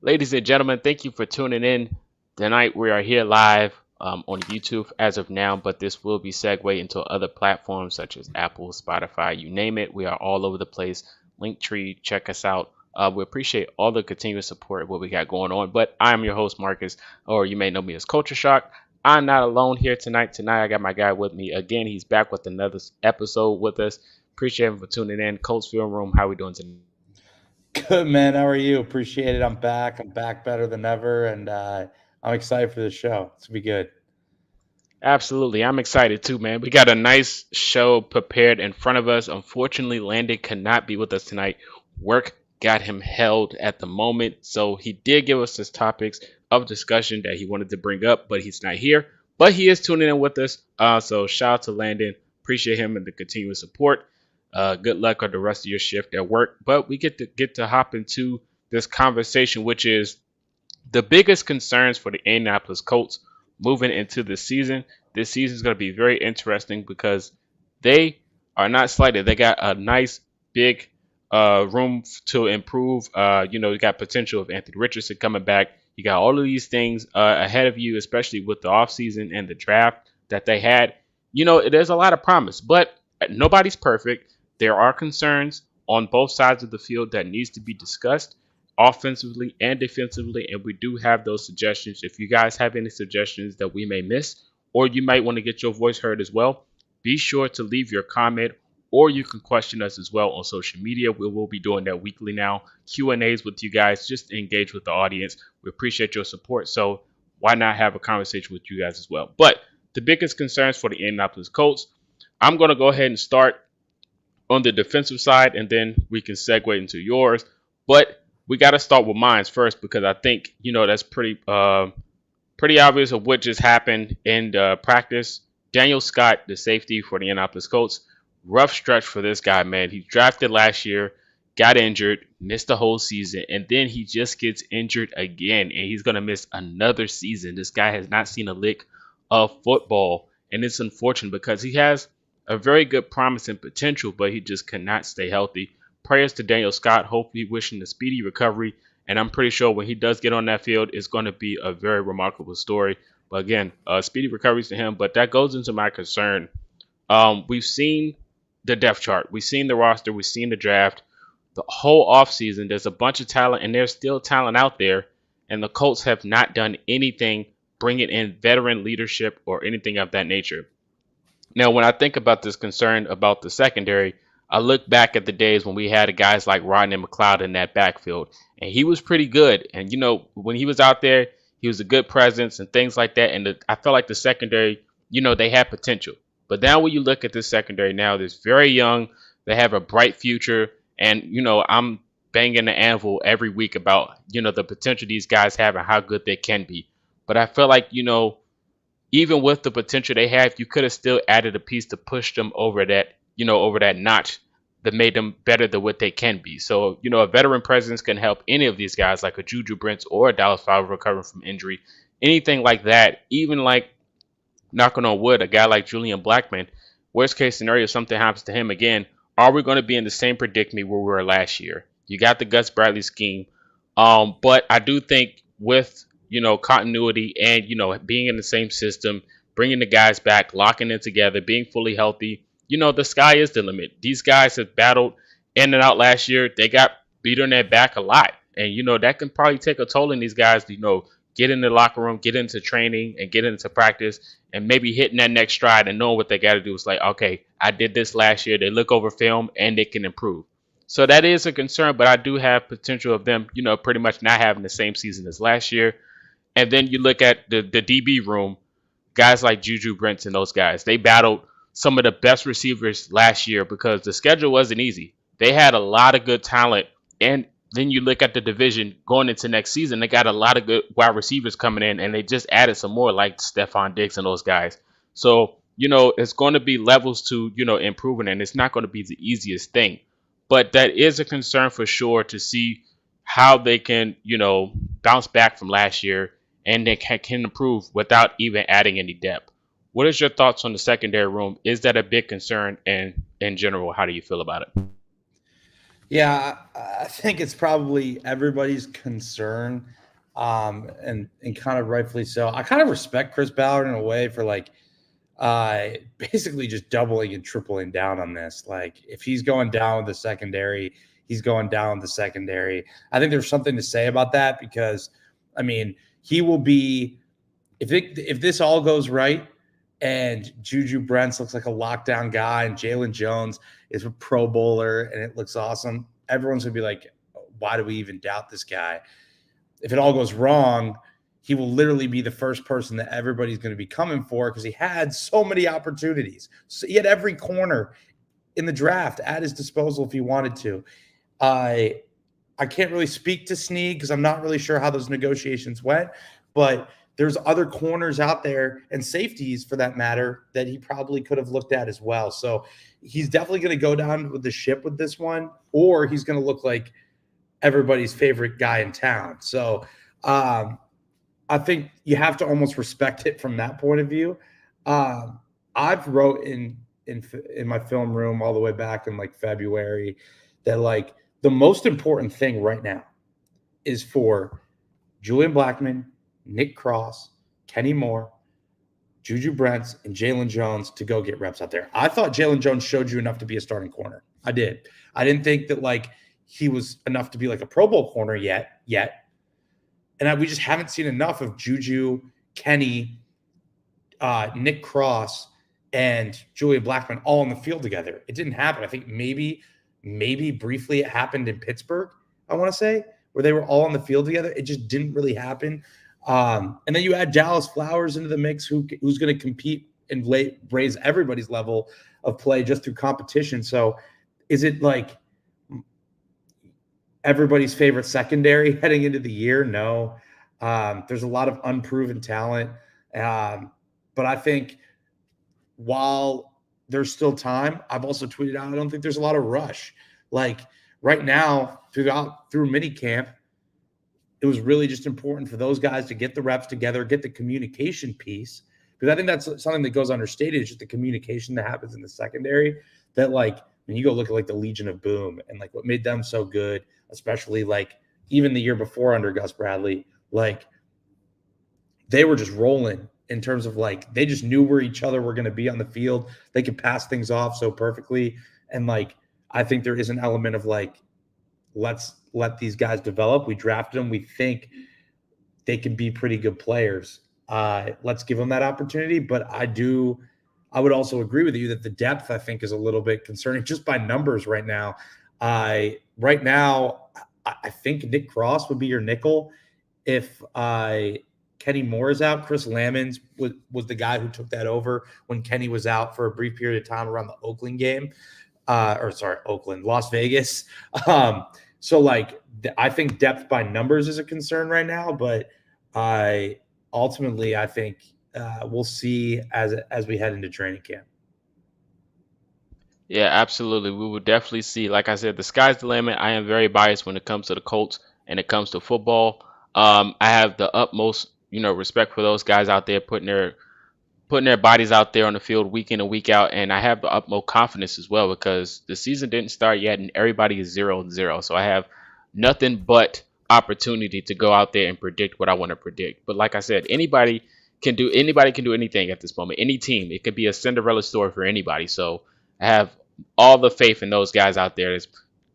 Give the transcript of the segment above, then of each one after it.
Ladies and gentlemen, thank you for tuning in. Tonight we are here live on YouTube as of now, but this will be segued into other platforms such as Apple, Spotify, you name it. We are all over the place. Linktree, check us out. We appreciate all the continuous support of what we got going on. But I am your host, Marcus, or you may know me as Culture Shock. I'm not alone here tonight. Tonight I got my guy with me again. He's back with another episode with us. Appreciate him for tuning in. Colts Film Room, how we doing tonight? Good man, how are you? Appreciate it. I'm back. I'm back better than ever, and I'm excited for the show. It's gonna be good. Absolutely. I'm excited too, man. We got a nice show prepared in front of us. Unfortunately, Landon could not be with us tonight. Work got him held at the moment. So he did give us his topics of discussion that he wanted to bring up, but he's not here. But he is tuning in with us. So shout out to Landon. Appreciate him and the continuous support. Good luck on the rest of your shift at work. But we get to hop into this conversation, which is the biggest concerns for the Indianapolis Colts moving into this season. This season is going to be very interesting because they are not slighted. They got a nice big room to improve. You got potential of Anthony Richardson coming back. You got all of these things ahead of you, especially with the offseason and the draft that they had. There's a lot of promise, but nobody's perfect. There are concerns on both sides of the field that needs to be discussed offensively and defensively, and we do have those suggestions. If you guys have any suggestions that we may miss, or you might want to get your voice heard as well, be sure to leave your comment, or you can question us as well on social media. We will be doing that weekly now. Q&As with you guys, just to engage with the audience. We appreciate your support, so why not have a conversation with you guys as well? But the biggest concerns for the Indianapolis Colts, I'm going to go ahead and start on the defensive side, and then we can segue into yours. But we got to start with mine first because I think that's pretty obvious of what just happened in practice. Daniel Scott, the safety for the Indianapolis Colts, rough stretch for this guy, man. He drafted last year, got injured, missed the whole season, and then he just gets injured again, and he's gonna miss another season. This guy has not seen a lick of football, and it's unfortunate because he has a very good promise and potential, but he just cannot stay healthy. Prayers to Daniel Scott. Hopefully, wishing a speedy recovery. And I'm pretty sure when he does get on that field, it's going to be a very remarkable story. But again, speedy recoveries to him. But that goes into my concern. We've seen the depth chart, we've seen the roster, we've seen the draft, the whole offseason. There's a bunch of talent, and there's still talent out there. And the Colts have not done anything bringing in veteran leadership or anything of that nature. Now, when I think about this concern about the secondary, I look back at the days when we had guys like Rodney McLeod in that backfield, and he was pretty good. And when he was out there, he was a good presence and things like that. And I felt like the secondary, they had potential. But now when you look at this secondary now, they're very young. They have a bright future, and I'm banging the anvil every week about the potential these guys have and how good they can be. But I feel like even with the potential they have, you could have still added a piece to push them over that notch that made them better than what they can be. So, a veteran presence can help any of these guys, like a Juju Brents or a Dallas Fowler recovering from injury, anything like that. Even like knocking on wood, a guy like Julian Blackman, worst case scenario, if something happens to him again, are we going to be in the same predicament where we were last year? You got the Gus Bradley scheme, but I do think with continuity and being in the same system, bringing the guys back, locking it together, being fully healthy, the sky is the limit. These guys have battled in and out last year. They got beat on their back a lot, and that can probably take a toll on these guys. Get in the locker room, get into training, and get into practice, and maybe hitting that next stride and knowing what they got to do. Is like, okay, I did this last year. They look over film and they can improve. So that is a concern, but I do have potential of them, pretty much not having the same season as last year. And then you look at the DB room, guys like Juju Brents and those guys. They battled some of the best receivers last year because the schedule wasn't easy. They had a lot of good talent. And then you look at the division going into next season, they got a lot of good wide receivers coming in, and they just added some more like Stephon Diggs and those guys. So, it's going to be levels to, improving, and it's not going to be the easiest thing. But that is a concern for sure to see how they can, bounce back from last year and they can improve without even adding any depth. What is your thoughts on the secondary room? Is that a big concern? And in general, how do you feel about it? Yeah, I think it's probably everybody's concern, and kind of rightfully so. I kind of respect Chris Ballard in a way for like basically just doubling and tripling down on this. Like if he's going down with the secondary, he's going down with the secondary. I think there's something to say about that because, I mean, he will be if this all goes right and Juju Brents looks like a lockdown guy and Jalen Jones is a Pro Bowler and it looks awesome, everyone's gonna be like, why do we even doubt this guy? If it all goes wrong, he will literally be the first person that everybody's going to be coming for because he had so many opportunities. So he had every corner in the draft at his disposal if he wanted to. I I can't really speak to Snead because I'm not really sure how those negotiations went, but there's other corners out there and safeties for that matter that he probably could have looked at as well. So he's definitely going to go down with the ship with this one, or he's going to look like everybody's favorite guy in town. So um, I think you have to almost respect it from that point of view. Um, I've wrote in my film room all the way back in like February that like the most important thing right now is for Julian Blackman, Nick Cross, Kenny Moore, Juju Brents, and Jalen Jones to go get reps out there. I thought Jalen Jones showed you enough to be a starting corner. I did. I didn't think that like he was enough to be like a Pro Bowl corner yet. And we just haven't seen enough of Juju, Kenny, Nick Cross, and Julian Blackman all on the field together. It didn't happen. I think maybe briefly it happened in Pittsburgh, I want to say, where they were all on the field together. It just didn't really happen. And then you add Dallas Flowers into the mix, who's going to compete and raise everybody's level of play just through competition. So is it like everybody's favorite secondary heading into the year? No. There's a lot of unproven talent. But I think while there's still time, I've also tweeted out I don't think there's a lot of rush. Like right now, through mini camp, it was really just important for those guys to get the reps together, get the communication piece. Because I think that's something that goes understated, is just the communication that happens in the secondary. That like when you go look at like the Legion of Boom and like what made them so good, especially like even the year before under Gus Bradley, like they were just rolling in terms of like they just knew where each other were going to be on the field. They could pass things off so perfectly. And like I think there is an element of like, let's let these guys develop. We drafted them. We think they can be pretty good players. Let's give them that opportunity. But I would also agree with you that the depth I think is a little bit concerning just by numbers right now. Right now, I think Nick Cross would be your nickel. If Kenny Moore is out, Chris Lamons was the guy who took that over when Kenny was out for a brief period of time around the Oakland game. Las Vegas. So like I think depth by numbers is a concern right now, but I ultimately I think we'll see as we head into training camp. Yeah, absolutely. We will definitely see. Like I said, the sky's the limit. I am very biased when it comes to the Colts and it comes to football. I have the utmost, respect for those guys out there putting their bodies out there on the field week in and week out, and I have the utmost confidence as well because the season didn't start yet, and everybody is 0-0. So I have nothing but opportunity to go out there and predict what I want to predict. But like I said, anybody can do anything at this moment. Any team, it could be a Cinderella story for anybody. So I have all the faith in those guys out there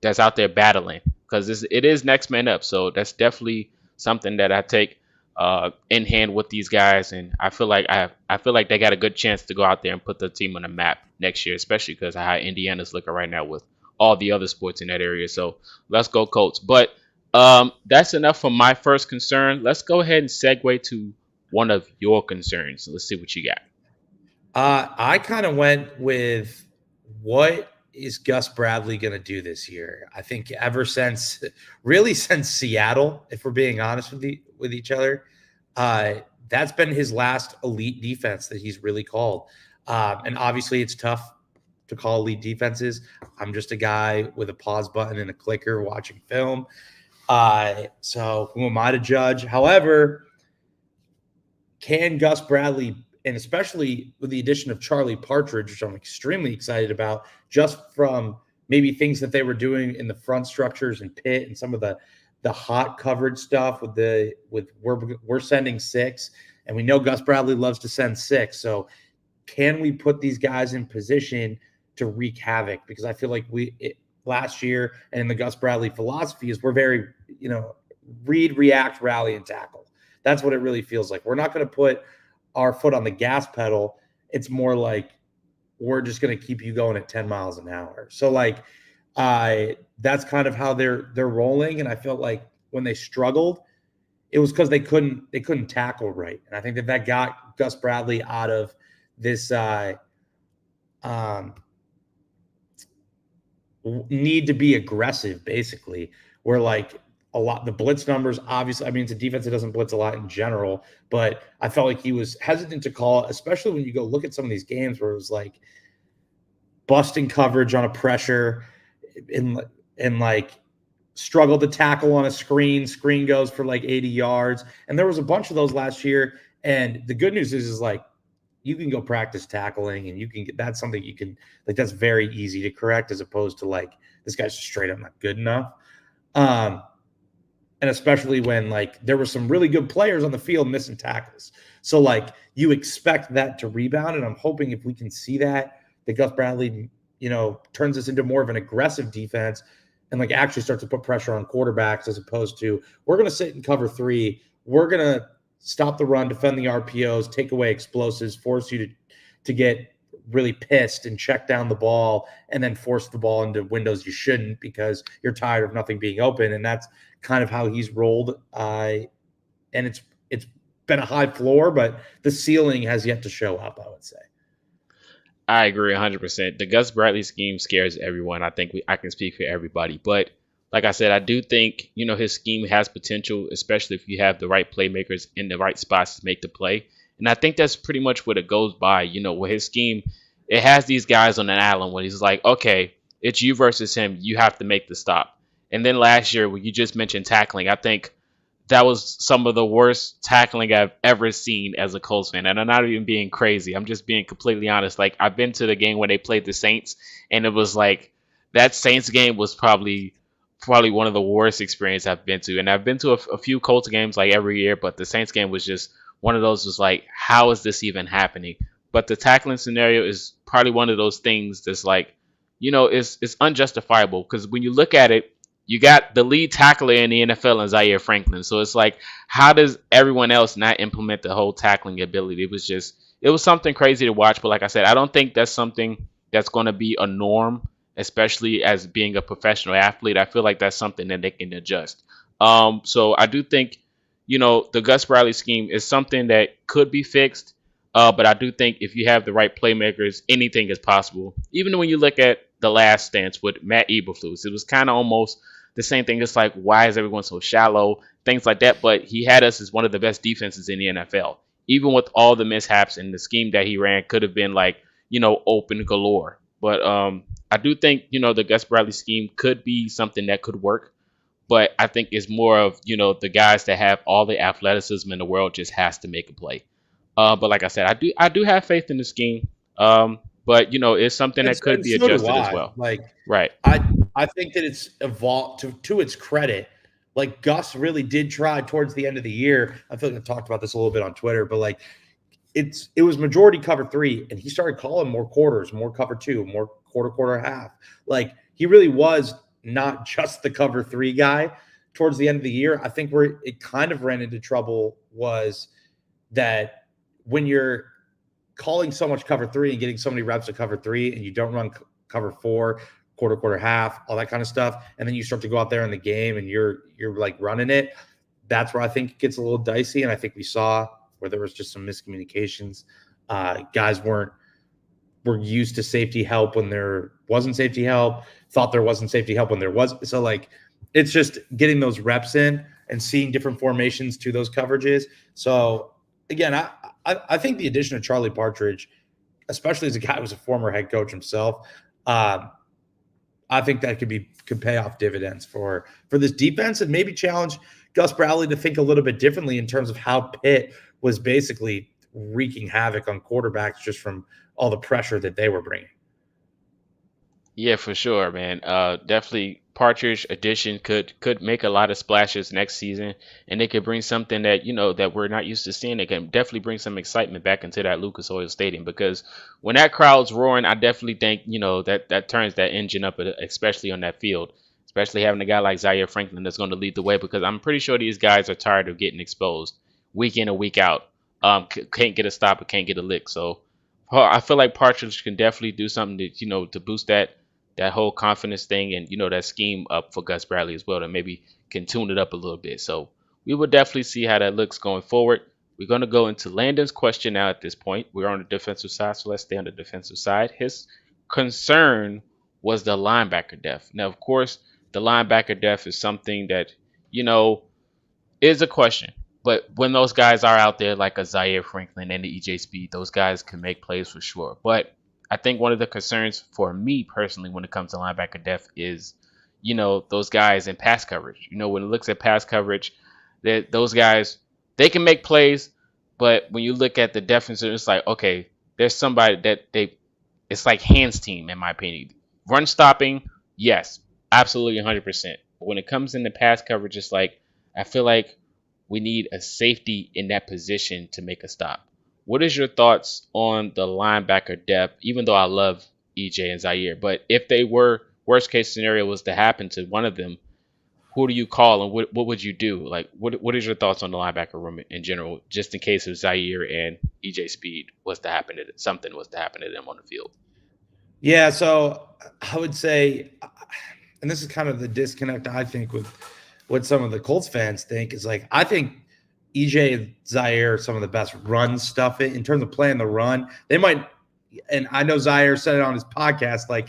that's out there battling because it is next man up. So that's definitely something that I take in hand with these guys, and I feel like they got a good chance to go out there and put the team on the map next year, especially because of how Indiana's looking right now with all the other sports in that area. So let's go Colts. But that's enough for my first concern. Let's go ahead and segue to one of your concerns. Let's see what you got. I kind of went with what is Gus Bradley going to do this year? I think really since Seattle, if we're being honest with each other, that's been his last elite defense that he's really called. And obviously, it's tough to call elite defenses. I'm just a guy with a pause button and a clicker watching film. So who am I to judge? However, can Gus Bradley, and especially with the addition of Charlie Partridge, which I'm extremely excited about, just from maybe things that they were doing in the front structures and Pitt and some of the hot coverage stuff with we're sending six, and we know Gus Bradley loves to send six. So can we put these guys in position to wreak havoc? Because I feel like last year and in the Gus Bradley philosophy is we're very, read, react, rally, and tackle. That's what it really feels like. We're not going to put our foot on the gas pedal. It's more like we're just going to keep you going at 10 miles an hour. So like, that's kind of how they're rolling. And I felt like when they struggled, it was because they couldn't tackle right. And I think that got Gus Bradley out of this need to be aggressive, basically, where like the blitz numbers, obviously, I mean, it's a defense that doesn't blitz a lot in general, but I felt like he was hesitant to call, especially when you go look at some of these games where it was like busting coverage on a pressure and like struggled to tackle on a screen goes for like 80 yards. And there was a bunch of those last year. And the good news is like, you can go practice tackling and you can get, that's something you can, like, that's very easy to correct as opposed to like, this guy's straight up not good enough. And especially when like there were some really good players on the field missing tackles. So like you expect that to rebound. And I'm hoping if we can see that Gus Bradley, turns this into more of an aggressive defense and like actually starts to put pressure on quarterbacks as opposed to we're going to sit and cover three. We're going to stop the run, defend the RPOs, take away explosives, force you to get really pissed and check down the ball and then force the ball into windows you shouldn't because you're tired of nothing being open. And that's kind of how he's rolled. And it's been a high floor, but the ceiling has yet to show up, I would say. I agree 100%. The Gus Bradley scheme scares everyone. I think I can speak for everybody. But like I said, I do think, his scheme has potential, especially if you have the right playmakers in the right spots to make the play. And I think that's pretty much what it goes by. With his scheme, it has these guys on an island where he's like, okay, it's you versus him. You have to make the stop. And then last year, when you just mentioned tackling, I think that was some of the worst tackling I've ever seen as a Colts fan. And I'm not even being crazy. I'm just being completely honest. Like, I've been to the game when they played the Saints, and it was like that Saints game was probably one of the worst experiences I've been to. And I've been to a few Colts games like every year, but the Saints game was just one of those was like, how is this even happening? But the tackling scenario is probably one of those things that's like, it's unjustifiable because when you look at it, you got the lead tackler in the NFL in Zaire Franklin. So it's like, how does everyone else not implement the whole tackling ability? It was something crazy to watch. But like I said, I don't think that's something that's going to be a norm, especially as being a professional athlete. I feel like that's something that they can adjust. So I do think, the Gus Bradley scheme is something that could be fixed. But I do think if you have the right playmakers, anything is possible. Even when you look at the last stance with Matt Eberflus, it was kind of almost the same thing. It's like, why is everyone so shallow? Things like that. But he had us as one of the best defenses in the NFL. Even with all the mishaps and the scheme that he ran could have been like, open galore. But I do think, the Gus Bradley scheme could be something that could work. But I think it's more of, the guys that have all the athleticism in the world just has to make a play. But like I said, I do have faith in the scheme. But it's something that could be so adjusted as well. Like, right. I think that it's evolved to its credit. Like Gus really did try towards the end of the year. I feel like I talked about this a little bit on Twitter, but like it was majority cover three, and he started calling more quarters, more cover two, more quarter half. Like he really was not just the cover three guy towards the end of the year. I think where it kind of ran into trouble was that when you're calling so much cover three and getting so many reps of cover three and you don't run cover four, quarter half, all that kind of stuff, and then you start to go out there in the game and you're like running it, that's where I think it gets a little dicey. And I think we saw where there was just some miscommunications. Guys were used to safety help when there wasn't safety help, thought there wasn't safety help when there was. So like it's just getting those reps in and seeing different formations to those coverages. So again, I think the addition of Charlie Partridge, especially as a guy who was a former head coach himself, I think that could pay off dividends for this defense and maybe challenge Gus Bradley to think a little bit differently in terms of how Pitt was basically wreaking havoc on quarterbacks just from all the pressure that they were bringing. Yeah, for sure, man. Definitely Partridge addition could make a lot of splashes next season, and they could bring something that that we're not used to seeing. They can definitely bring some excitement back into that Lucas Oil Stadium because when that crowd's roaring, I definitely think that turns that engine up, especially on that field. Especially having a guy like Zaire Franklin that's going to lead the way because I'm pretty sure these guys are tired of getting exposed week in and week out. Can't get a stop or can't get a lick. So I feel like Partridge can definitely do something to boost that whole confidence thing and that scheme up for Gus Bradley as well to maybe can tune it up a little bit. So we will definitely see how that looks going forward. We're going to go into Landon's question now at this point. We're on the defensive side, so let's stay on the defensive side. His concern was the linebacker depth. Now, of course, the linebacker depth is something that, you know, is a question. But when those guys are out there, like a Zaire Franklin and the EJ Speed, those guys can make plays for sure. But I think one of the concerns for me personally when it comes to linebacker depth is, those guys in pass coverage. When it looks at pass coverage, that those guys they can make plays, but when you look at the defensive, it's like okay, there's somebody that it's like hands team in my opinion. Run stopping, yes, absolutely 100%. But when it comes into pass coverage, it's like I feel like we need a safety in that position to make a stop. What is your thoughts on the linebacker depth? Even though I love EJ and Zaire, but if they were worst case scenario was to happen to one of them, who do you call and what would you do? Like, what is your thoughts on the linebacker room in general, just in case of Zaire and EJ Speed was to happen to something was to happen to them on the field? Yeah, so I would say, and this is kind of the disconnect I think with what some of the Colts fans think is like I think EJ and Zaire are some of the best run stuff in terms of playing the run. They might, and I know Zaire said it on his podcast. Like,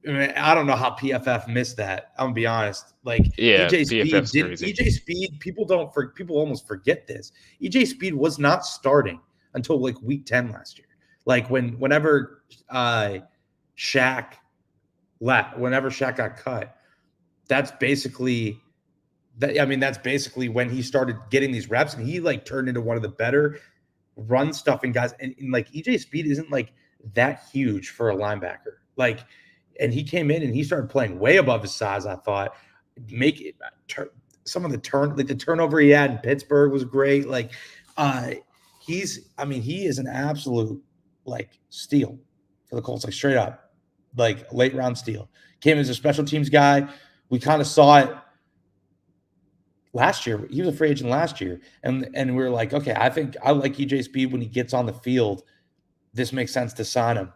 I mean, I don't know how PFF missed that. I'm gonna be honest. Like Yeah, EJ Speed PFF's did crazy. EJ Speed. People almost forget this. EJ Speed was not starting until like week 10 last year. Like whenever Shaq whenever Shaq got cut, that's basically that. I mean, that's basically when he started getting these reps, and he like turned into one of the better run stuffing guys. And like EJ Speed isn't like that huge for a linebacker. Like, and he came in and he started playing way above his size. I thought make it some of the like the turnover he had in Pittsburgh was great. Like, uh, I mean, he is an absolute like steal for the Colts, like straight up, like late round steal. Came as a special teams guy. We kind of saw it last year. He was a free agent last year, and we were like, okay, I think I like EJ Speed when he gets on the field. This makes sense to sign him.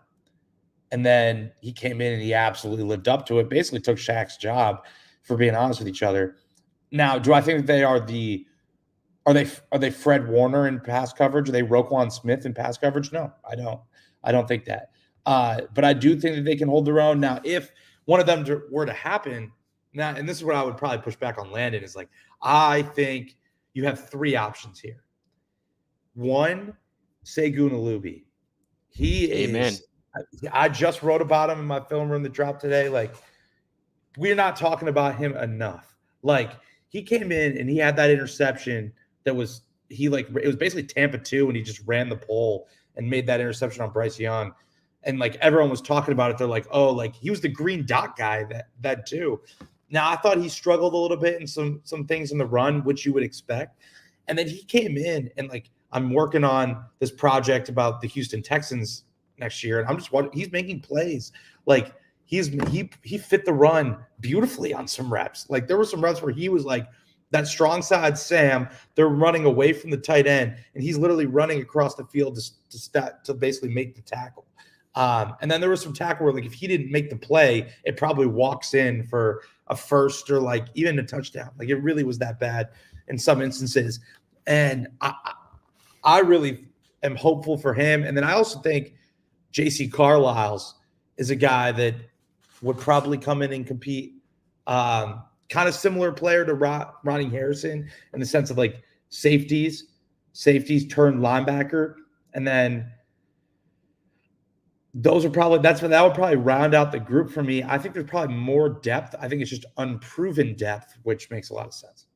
And then he came in and he absolutely lived up to it. Basically, took Shaq's job, for being honest with each other. Now, do I think that they are the are they Fred Warner in pass coverage? Are they Roquan Smith in pass coverage? No, I don't. I don't think that. But I do think that they can hold their own. Now, if one of them were to happen, now, and this is what I would probably push back on Landon is like, I think you have three options here. One, Segun Alubi. He Amen. is. I just wrote about him in my film room that dropped today. Like, we're not talking about him enough. Like, he came in and he had that interception that was it was basically Tampa 2 and he just ran the pole and made that interception on Bryce Young. And like everyone was talking about it. They're like, oh, like he was the green dot guy that too. Now I thought he struggled a little bit in some things in the run, which you would expect. And then he came in and like I'm working on this project about the Houston Texans next year, and I'm just watching. He's making plays like he fit the run beautifully on some reps. Like there were some reps where he was like that strong side Sam. They're running away from the tight end, and he's literally running across the field to basically make the tackle. And then there was some tackle where like if he didn't make the play, it probably walks in for a first or like even a touchdown. Like it really was that bad in some instances. And I really am hopeful for him. And then I also think JC Carlisle's is a guy that would probably come in and compete. Kind of similar player to Ronnie Harrison in the sense of like safeties turn linebacker. And then those are probably that would probably round out the group for me. I think there's probably more depth. I think it's just unproven depth, which makes a lot of sense.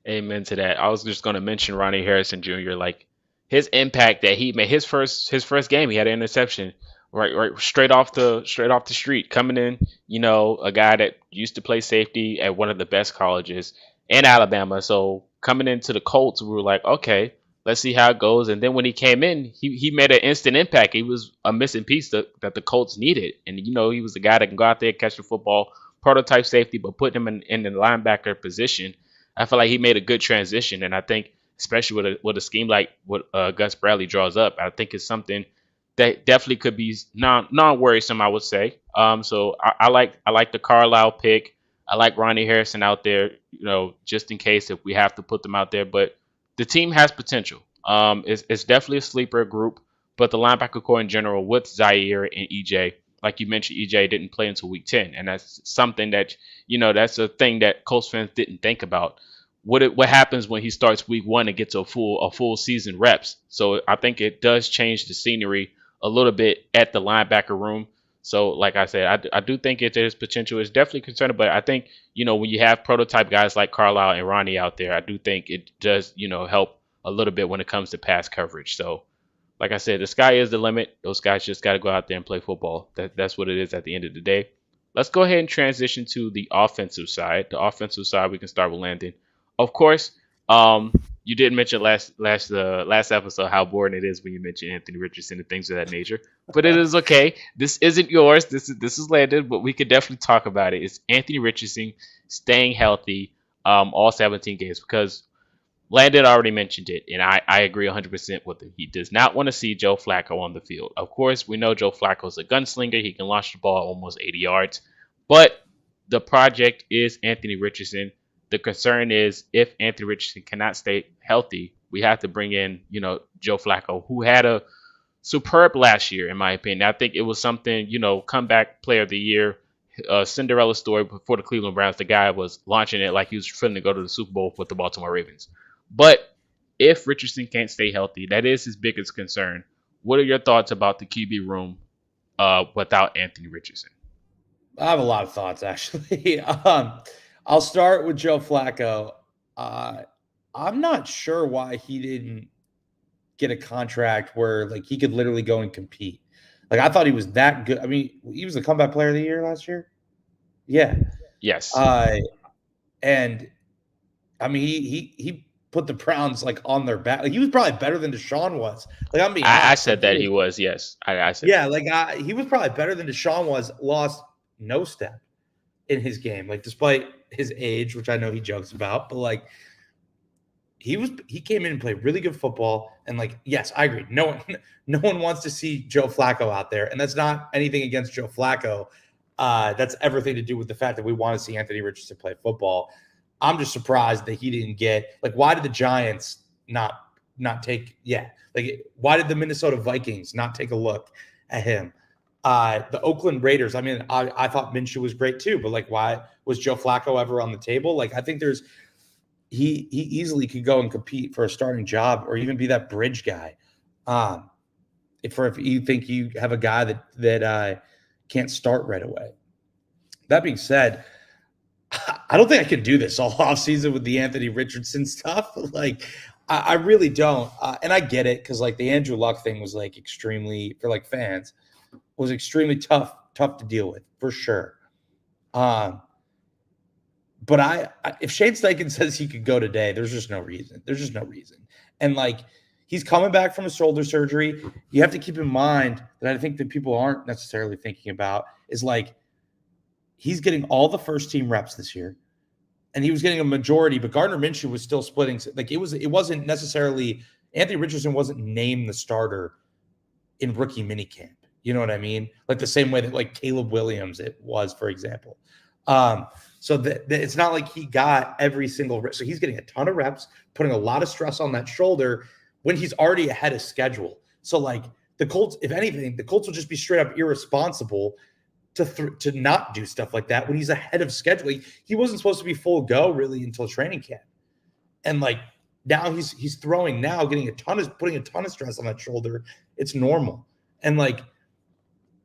Amen to that. I was just going to mention Ronnie Harrison Jr. Like his impact that he made his first game, he had an interception, Right, straight off the street, coming in, a guy that used to play safety at one of the best colleges in Alabama. So coming into the Colts, we were like, okay, let's see how it goes. And then when he came in, he made an instant impact. He was a missing piece that the Colts needed. And he was the guy that can go out there, catch the football, prototype safety, but put him in the linebacker position. I feel like he made a good transition. And I think, especially with a scheme like what Gus Bradley draws up, I think it's something that definitely could be non worrisome, I would say. So I like the Carlisle pick. I like Ronnie Harrison out there, just in case if we have to put them out there. But the team has potential. It's definitely a sleeper group, but the linebacker core in general with Zaire and EJ, like you mentioned, EJ didn't play until week 10, and that's something that that's a thing that Colts fans didn't think about. What happens when he starts week 1 and gets a full season reps? So I think it does change the scenery a little bit at the linebacker room. So, like I said, I do think there's potential. It's definitely concerning, but I think when you have prototype guys like Carlisle and Ronnie out there, I do think it does help a little bit when it comes to pass coverage. So, like I said, the sky is the limit. Those guys just got to go out there and play football. That's what it is at the end of the day. Let's go ahead and transition to the offensive side. The offensive side, we can start with Landon. Of course, you did mention last episode how boring it is when you mention Anthony Richardson and things of that nature. But it is okay. This isn't yours. This is Landon, but we could definitely talk about it. It's Anthony Richardson staying healthy all 17 games because Landon already mentioned it, and I agree 100% with him. He does not want to see Joe Flacco on the field. Of course, we know Joe Flacco is a gunslinger. He can launch the ball almost 80 yards. But the project is Anthony Richardson. The concern is if Anthony Richardson cannot stay healthy, we have to bring in, Joe Flacco, who had a superb last year, in my opinion. I think it was something, comeback player of the year, Cinderella story for the Cleveland Browns. The guy was launching it like he was trying to go to the Super Bowl with the Baltimore Ravens. But if Richardson can't stay healthy, that is his biggest concern. What are your thoughts about the QB room without Anthony Richardson? I have a lot of thoughts, actually. I'll start with Joe Flacco. I'm not sure why he didn't get a contract where like he could literally go and compete. Like I thought he was that good. I mean, he was the comeback player of the year last year. Yeah. Yes. And I mean, he put the Browns like on their back. Like he was probably better than Deshaun was. Like I'm being I honest. said that he was. Yes, I said. Yeah, like he was probably better than Deshaun was. Lost no step in his game, like despite his age, which I know he jokes about, but like he came in and played really good football. And like, yes, I agree. No one wants to see Joe Flacco out there, and that's not anything against Joe Flacco. That's everything to do with the fact that we want to see Anthony Richardson play football. I'm just surprised that he didn't get like. Why did the Giants not take? Yeah, like why did the Minnesota Vikings not take a look at him? The Oakland Raiders. I mean, I thought Minshew was great too, but like, why was Joe Flacco ever on the table? Like, I think he easily could go and compete for a starting job or even be that bridge guy. If you think you have a guy that can't start right away. That being said, I don't think I can do this all offseason with the Anthony Richardson stuff. Like, I really don't. And I get it because like the Andrew Luck thing was like extremely for like fans was extremely tough to deal with for sure. But I if Shane Steichen says he could go today, there's just no reason. There's just no reason. And like he's coming back from a shoulder surgery. You have to keep in mind that I think that people aren't necessarily thinking about is like he's getting all the first team reps this year. And he was getting a majority, but Gardner Minshew was still splitting. Like it wasn't necessarily Anthony Richardson wasn't named the starter in rookie minicamp. You know what I mean? Like the same way that like Caleb Williams it was, for example. So that it's not like he got every single rep. So he's getting a ton of reps, putting a lot of stress on that shoulder when he's already ahead of schedule. So like the Colts, if anything, the Colts will just be straight up irresponsible to not do stuff like that when he's ahead of schedule. He wasn't supposed to be full go really until training camp. And like now he's throwing now, putting a ton of stress on that shoulder. It's normal. And like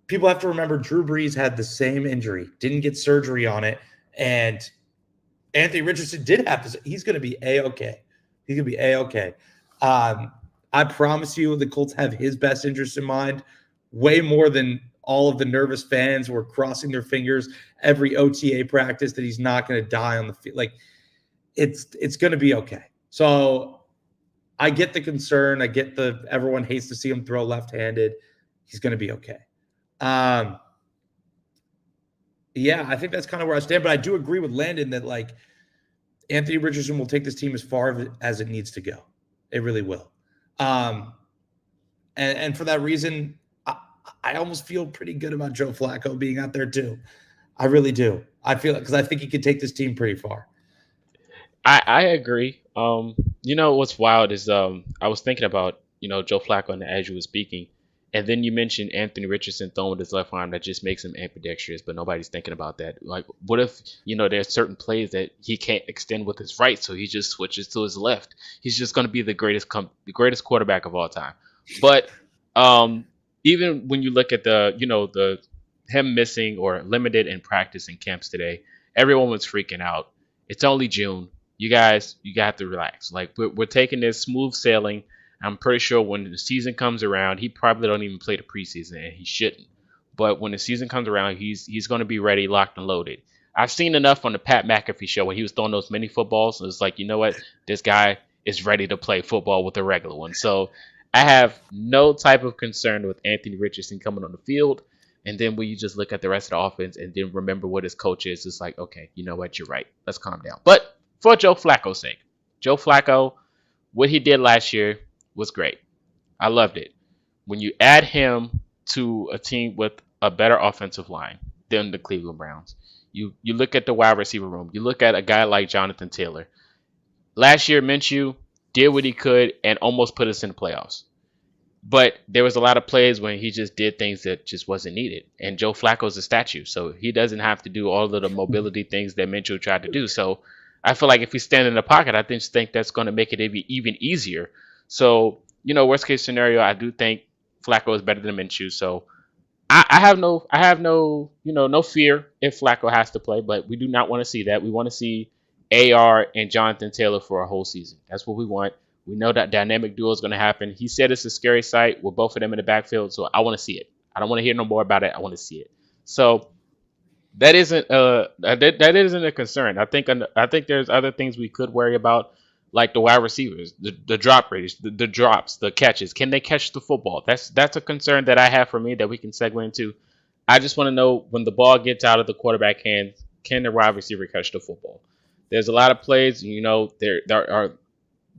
people have to remember Drew Brees had the same injury, didn't get surgery on it. And Anthony Richardson did have this. He's going to be A-okay. He's going to be A-okay. I promise you the Colts have his best interest in mind way more than all of the nervous fans who are crossing their fingers every OTA practice that he's not going to die on the field. Like it's going to be okay. So I get the concern. I get the everyone hates to see him throw left-handed. He's going to be okay. Yeah, I think that's kind of where I stand. But I do agree with Landon that like Anthony Richardson will take this team as far as it needs to go. It really will. And for that reason, I almost feel pretty good about Joe Flacco being out there too. I really do. I feel it because I think he could take this team pretty far. I agree. What's wild is I was thinking about Joe Flacco and as you were speaking, and then you mentioned Anthony Richardson throwing with his left arm that just makes him ambidextrous, but nobody's thinking about that. Like, what if there's certain plays that he can't extend with his right, so he just switches to his left? He's just going to be the greatest quarterback of all time. But even when you look at the him missing or limited in practice and camps today, everyone was freaking out. It's only June. You guys, you got to relax. Like we're taking this smooth sailing. I'm pretty sure when the season comes around, he probably don't even play the preseason, and he shouldn't. But when the season comes around, he's going to be ready, locked and loaded. I've seen enough on the Pat McAfee show when he was throwing those mini footballs. It's like, you know what, this guy is ready to play football with a regular one. So I have no type of concern with Anthony Richardson coming on the field. And then when you just look at the rest of the offense and then remember what his coach is, it's like, okay, you know what, you're right. Let's calm down. But for Joe Flacco's sake, Joe Flacco, what he did last year was great. I loved it. When you add him to a team with a better offensive line than the Cleveland Browns, you look at the wide receiver room. You look at a guy like Jonathan Taylor. Last year, Minshew did what he could and almost put us in the playoffs. But there was a lot of plays when he just did things that just wasn't needed. And Joe Flacco's a statue, so he doesn't have to do all of the mobility things that Minshew tried to do. So I feel like if we stand in the pocket, I just think that's going to make it even easier. So, worst case scenario, I do think Flacco is better than Minshew. So I have no, no fear if Flacco has to play, but we do not want to see that. We want to see AR and Jonathan Taylor for a whole season. That's what we want. We know that dynamic duo is going to happen. He said it's a scary sight with both of them in the backfield, so I want to see it. I don't want to hear no more about it. I want to see it. So that isn't a concern. I think there's other things we could worry about, like the wide receivers, the drop rates, the drops, the catches. Can they catch the football? That's a concern that I have for me that we can segue into. I just want to know when the ball gets out of the quarterback hands, can the wide receiver catch the football? There's a lot of plays, there are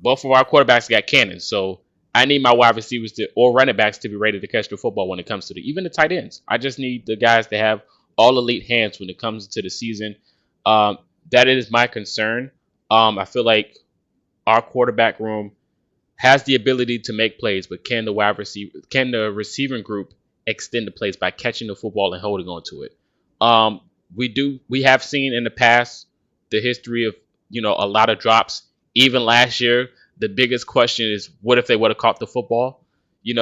both of our quarterbacks got cannons, so I need my wide receivers or running backs to be ready to catch the football when it comes to even the tight ends. I just need the guys to have all elite hands when it comes to the season. That is my concern. I feel like our quarterback room has the ability to make plays, but can the receiving group extend the plays by catching the football and holding on to it? We have seen in the past the history of a lot of drops. Even last year, the biggest question is what if they would have caught the football?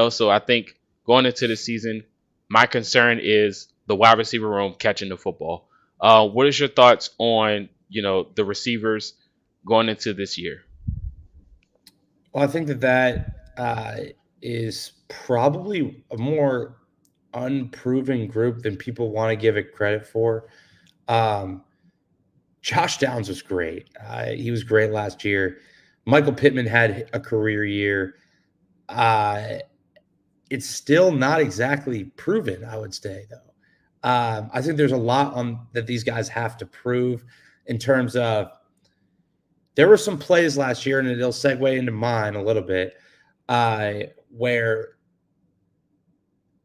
So I think going into the season, my concern is the wide receiver room catching the football. What is your thoughts on the receivers going into this year? Well, I think that is probably a more unproven group than people want to give it credit for. Josh Downs was great. He was great last year. Michael Pittman had a career year. It's still not exactly proven, I would say, though. I think there's a lot that these guys have to prove in terms of there were some plays last year, and it'll segue into mine a little bit, where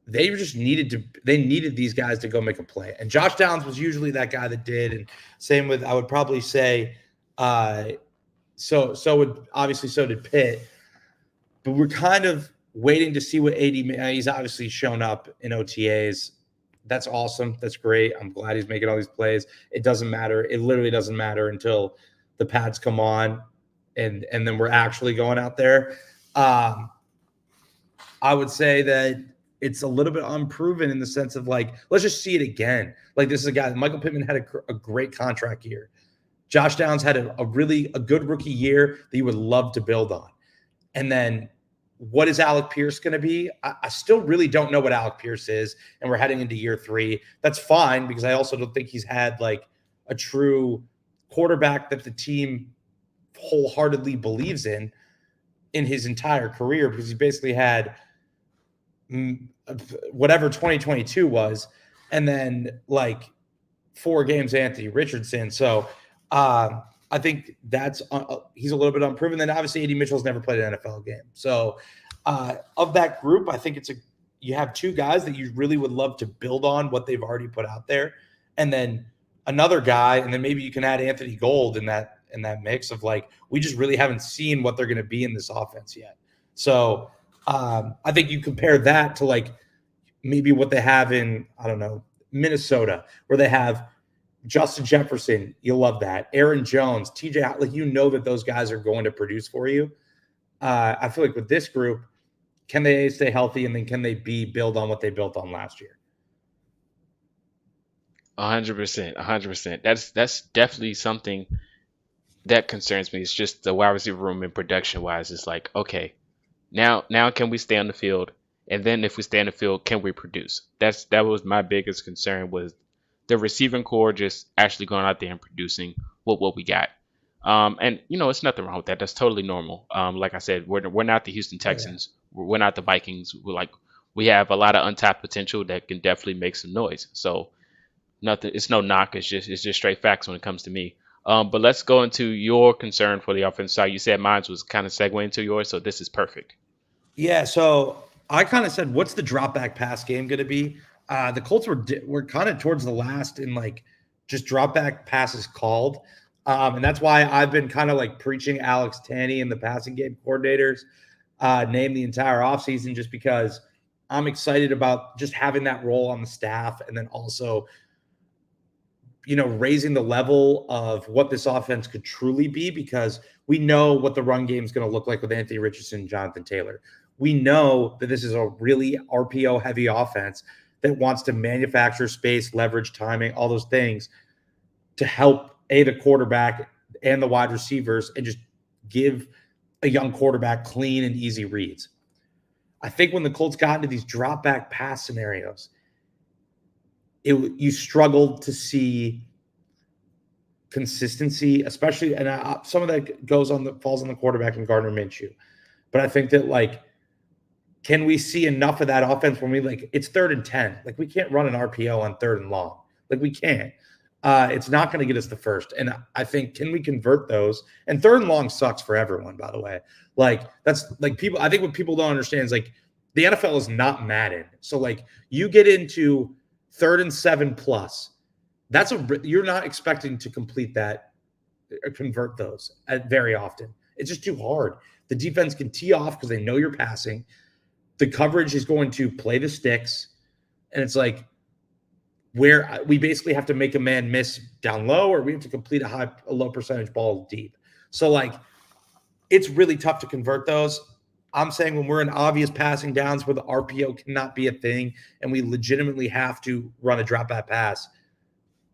they just needed these guys to go make a play. And Josh Downs was usually that guy that did. And same with, I would probably say, so did Pitt. But we're kind of waiting to see what AD, he's obviously shown up in OTAs. That's awesome. That's great. I'm glad he's making all these plays. It doesn't matter. It literally doesn't matter until the pads come on and then we're actually going out there. I would say that it's a little bit unproven in the sense of like, let's just see it again. Like this is a guy, Michael Pittman had a great contract year. Josh Downs had a good rookie year that you would love to build on. And then what is Alec Pierce going to be? I still really don't know what Alec Pierce is, and we're heading into year 3. That's fine because I also don't think he's had like a true quarterback that the team wholeheartedly believes in his entire career, because he basically had whatever 2022 was, and then like 4 games Anthony Richardson. So I think that's he's a little bit unproven. Then obviously AD Mitchell's never played an NFL game. So of that group, I think you have 2 guys that you really would love to build on what they've already put out there, and then another guy, and then maybe you can add Anthony Gold in that mix of like, we just really haven't seen what they're going to be in this offense yet. So I think you compare that to like maybe what they have in, I don't know, Minnesota, where they have Justin Jefferson. You'll love that. Aaron Jones, TJ, like, you know that those guys are going to produce for you. I feel like with this group, can they stay healthy, and then can they build on what they built on last year? 100%, 100%. That's definitely something that concerns me. It's just the wide receiver room and production wise. It's like, okay, now can we stay on the field? And then if we stay on the field, can we produce? That was my biggest concern, was the receiving core just actually going out there and producing what we got. And it's nothing wrong with that. That's totally normal. Like I said, we're not the Houston Texans. We're not the Vikings. We have a lot of untapped potential that can definitely make some noise. So nothing. It's no knock. It's just straight facts when it comes to me. But let's go into your concern for the offense side. You said mine was kind of segueing into yours, so this is perfect. Yeah, so I kind of said, what's the drop back pass game going to be? The Colts were kind of towards the last in like just drop back passes called. And that's why I've been kind of like preaching Alex Tanney and the passing game coordinators name the entire offseason, just because I'm excited about just having that role on the staff, and then also, raising the level of what this offense could truly be, because we know what the run game is going to look like with Anthony Richardson and Jonathan Taylor. We know that this is a really RPO heavy offense that wants to manufacture space, leverage, timing, all those things to help the quarterback and the wide receivers, and just give a young quarterback clean and easy reads. I think when the Colts got into these drop back pass scenarios, you struggled to see consistency, especially, and some of that falls on the quarterback and Gardner Minshew. But I think that, like, can we see enough of that offense when it's 3rd and 10? Like, we can't run an RPO on 3rd and long. Like, we can't. It's not going to get us the first. And I think, can we convert those? And 3rd and long sucks for everyone, by the way. Like, that's like people. I think what people don't understand is, like, the NFL is not Madden. So, like, you get into 3rd and 7 plus. You're not expecting to complete that or convert those very often. It's just too hard. The defense can tee off because they know you're passing. The coverage is going to play the sticks, and it's like, where we basically have to make a man miss down low, or we have to complete a low percentage ball deep. So, like, it's really tough to convert those. I'm saying when we're in obvious passing downs where the RPO cannot be a thing, and we legitimately have to run a drop back pass,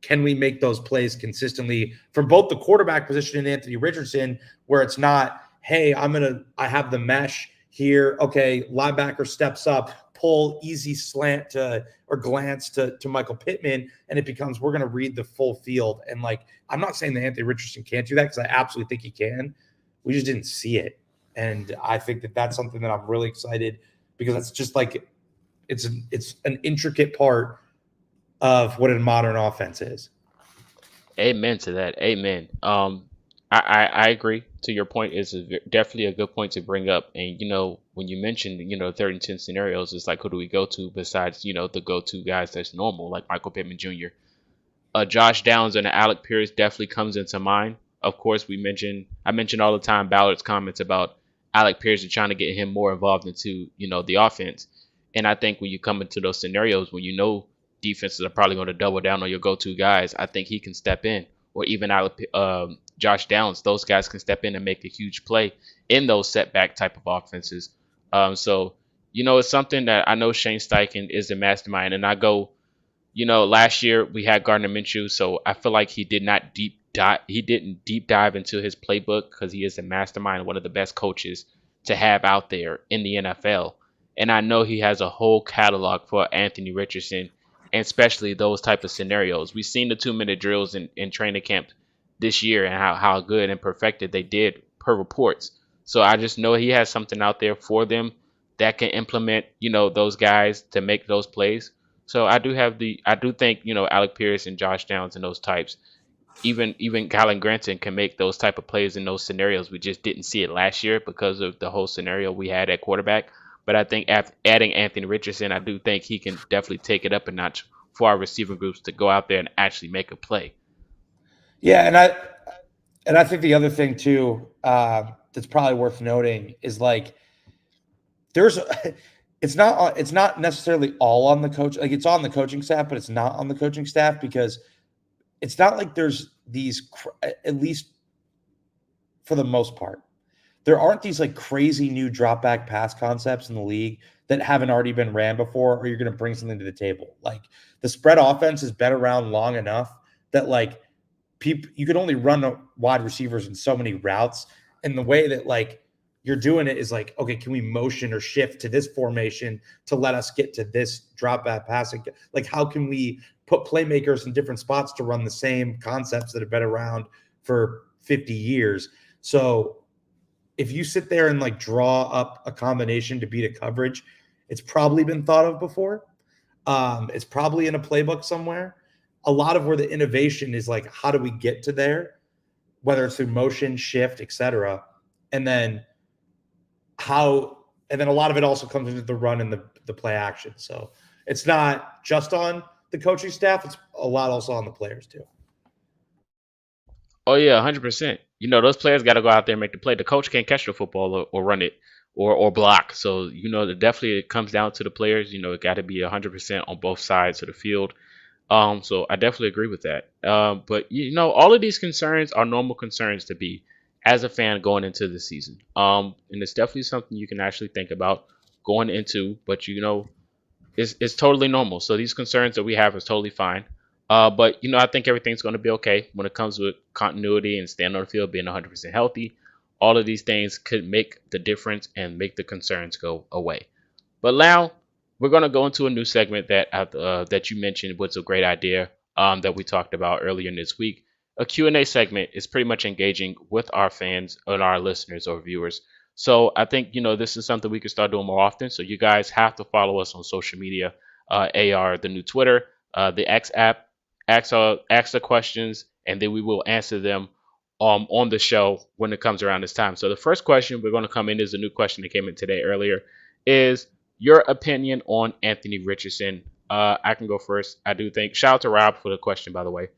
can we make those plays consistently from both the quarterback position and Anthony Richardson, where it's not, hey, I have the mesh here. Okay, linebacker steps up, pull easy slant or glance to Michael Pittman, and it becomes, we're going to read the full field. And, like, I'm not saying that Anthony Richardson can't do that, because I absolutely think he can. We just didn't see it. And I think that that's something that I'm really excited, because it's just like, it's an intricate part of what a modern offense is. Amen to that. Amen. I agree to your point. It's definitely a good point to bring up. And, when you mentioned, 3rd and 10 scenarios, it's like, who do we go to besides, the go-to guys that's normal, like Michael Pittman Jr. Josh Downs and Alec Pierce definitely comes into mind. Of course, I mentioned all the time Ballard's comments about Alec Pierce and trying to get him more involved into, the offense. And I think when you come into those scenarios, when defenses are probably going to double down on your go-to guys, I think he can step in. Or even Josh Downs, those guys can step in and make a huge play in those setback type of offenses. So, it's something that I know Shane Steichen is the mastermind. And I go, last year we had Gardner Minshew, so I feel like he didn't deep dive into his playbook, because he is a mastermind, one of the best coaches to have out there in the NFL. And I know he has a whole catalog for Anthony Richardson, and especially those type of scenarios. We've seen the 2 minute drills in training camp this year and how good and perfected they did per reports. So I just know he has something out there for them that can implement, those guys to make those plays. So I do think, Alec Pierce and Josh Downs and those types, even Colin Granson can make those type of plays in those scenarios. We just didn't see it last year because of the whole scenario we had at quarterback. But I think adding Anthony Richardson, I do think he can definitely take it up a notch for our receiver groups to go out there and actually make a play. Yeah, and I think the other thing too that's probably worth noting is like there's it's not necessarily all on the coach. Like it's on the coaching staff, but it's not on the coaching staff because it's not like there's these, at least for the most part, there aren't these like crazy new drop back pass concepts in the league that haven't already been ran before, or you're going to bring something to the table. Like the spread offense has been around long enough that like people, you could only run wide receivers in so many routes. And the way that like you're doing it is like, okay, can we motion or shift to this formation to let us get to this drop back passing? Like, how can we put playmakers in different spots to run the same concepts that have been around for 50 years? So if you sit there and like draw up a combination to beat a coverage, it's probably been thought of before. It's probably in a playbook somewhere. A lot of where the innovation is like, how do we get to there? Whether it's through motion, shift, etc. And then a lot of it also comes into the run and the play action. So it's not just on the coaching staff, it's a lot also on the players too. Oh yeah, 100%. Those players got to go out there and make the play. The coach can't catch the football or run it or block. So definitely it comes down to the players. It got to be 100% on both sides of the field. So I definitely agree with that. But all of these concerns are normal concerns to be as a fan going into the season. And it's definitely something you can actually think about going into. But it's totally normal. So these concerns that we have is totally fine. But I think everything's going to be okay when it comes with continuity and staying on the field, being 100% healthy. All of these things could make the difference and make the concerns go away. But now we're going to go into a new segment that you mentioned was a great idea that we talked about earlier in this week. A Q&A segment is pretty much engaging with our fans and our listeners or viewers. So I think this is something we can start doing more often. So you guys have to follow us on social media, AR, the new Twitter, the X app. Ask the questions, and then we will answer them on the show when it comes around this time. So the first question we're going to come in is a new question that came in today earlier. Is your opinion on Anthony Richardson? I can go first. I do think. Shout out to Rob for the question, by the way.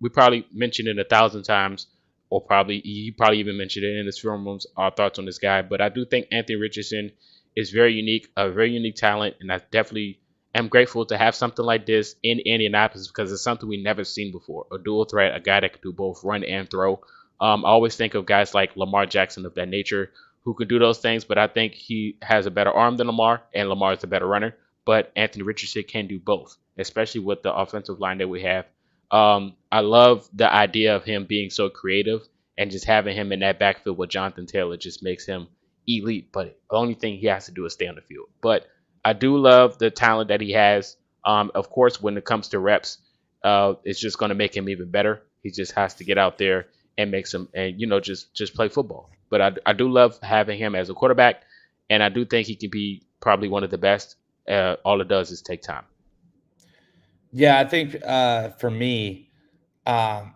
We probably mentioned it 1,000 times, or he probably even mentioned it in his film rooms. Our thoughts on this guy, but I do think Anthony Richardson is very unique, a very unique talent, and I definitely am grateful to have something like this in Indianapolis because it's something we never seen before. A dual threat, a guy that can do both run and throw. I always think of guys like Lamar Jackson of that nature who could do those things, but I think he has a better arm than Lamar, and Lamar is a better runner. But Anthony Richardson can do both, especially with the offensive line that we have. I love the idea of him being so creative and just having him in that backfield with Jonathan Taylor just makes him elite. But the only thing he has to do is stay on the field. But I do love the talent that he has. Of course, when it comes to reps, it's just going to make him even better. He just has to get out there and make some, and just play football. But I do love having him as a quarterback, and I do think he can be probably one of the best. All it does is take time. Yeah, I think for me, I